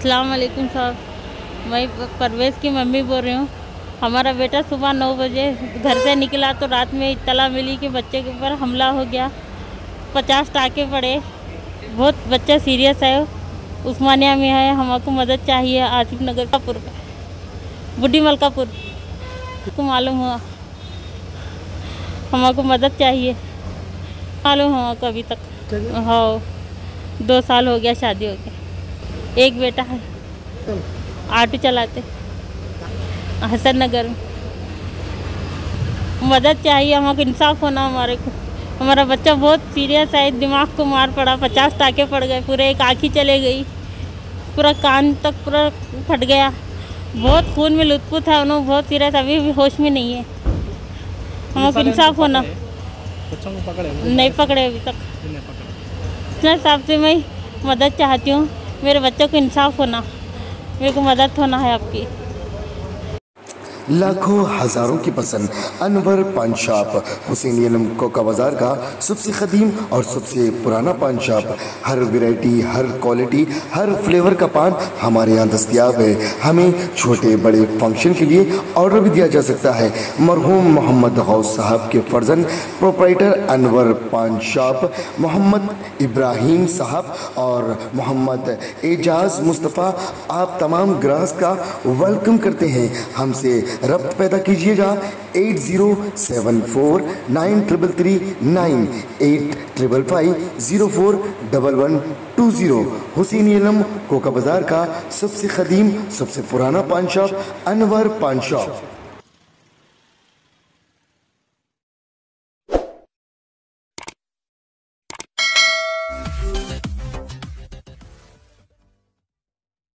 अस्सलाम वालेकुम साहब, मैं परवेज़ की मम्मी बोल रही हूँ। हमारा बेटा सुबह 9 बजे घर से निकला तो रात में इत्तला मिली कि बच्चे के ऊपर हमला हो गया। 50 टाँके पड़े, बहुत बच्चा सीरियस है, उस्मानिया में है। हमको मदद चाहिए। आसिफ नगर कापुर बुढ़ी मलकापुर को मालूम हुआ, हमको मदद चाहिए। मालूम हुआ कभी तक। हाँ, 2 साल हो गया शादी हो गया। एक बेटा है, ऑटो चलाते हसन नगर में। मदद चाहिए, हमको इंसाफ होना हमारे को। हमारा बच्चा बहुत सीरियस है, दिमाग को मार पड़ा, 50 टाँके पड़ गए, पूरे एक आँख ही चले गई, पूरा कान तक पूरा फट गया, बहुत खून में लुथपुथ है। उन्होंने बहुत सीरियस, अभी भी होश में नहीं है। हमको इंसाफ होना। बच्चों को पकड़े नहीं पकड़े अभी तक। इतना साहब से मैं मदद चाहती हूँ, मेरे बच्चों को इंसाफ होना, मेरे को मदद होना है आपकी। लाखों हजारों की पसंद अनवर पान शॉप हुसैन कोका बाजार का सबसे कदीम और सबसे पुराना पान शॉप। हर वैरायटी, हर क्वालिटी, हर फ्लेवर का पान हमारे यहाँ दस्तयाब है। हमें छोटे बड़े फंक्शन के लिए ऑर्डर भी दिया जा सकता है। मरहूम मोहम्मद गौस साहब के फर्जन प्रोप्राइटर अनवर पान शॉप मोहम्मद इब्राहिम साहब और मोहम्मद एजाज मुस्तफ़ा आप तमाम ग्राहक का वेलकम करते हैं। हमसे रब्त पैदा कीजिएगा 8074933339 8555041120। हुसैन कोका बाजार का सबसे कदीम सबसे पुराना पान शॉप अनवर पान शॉप।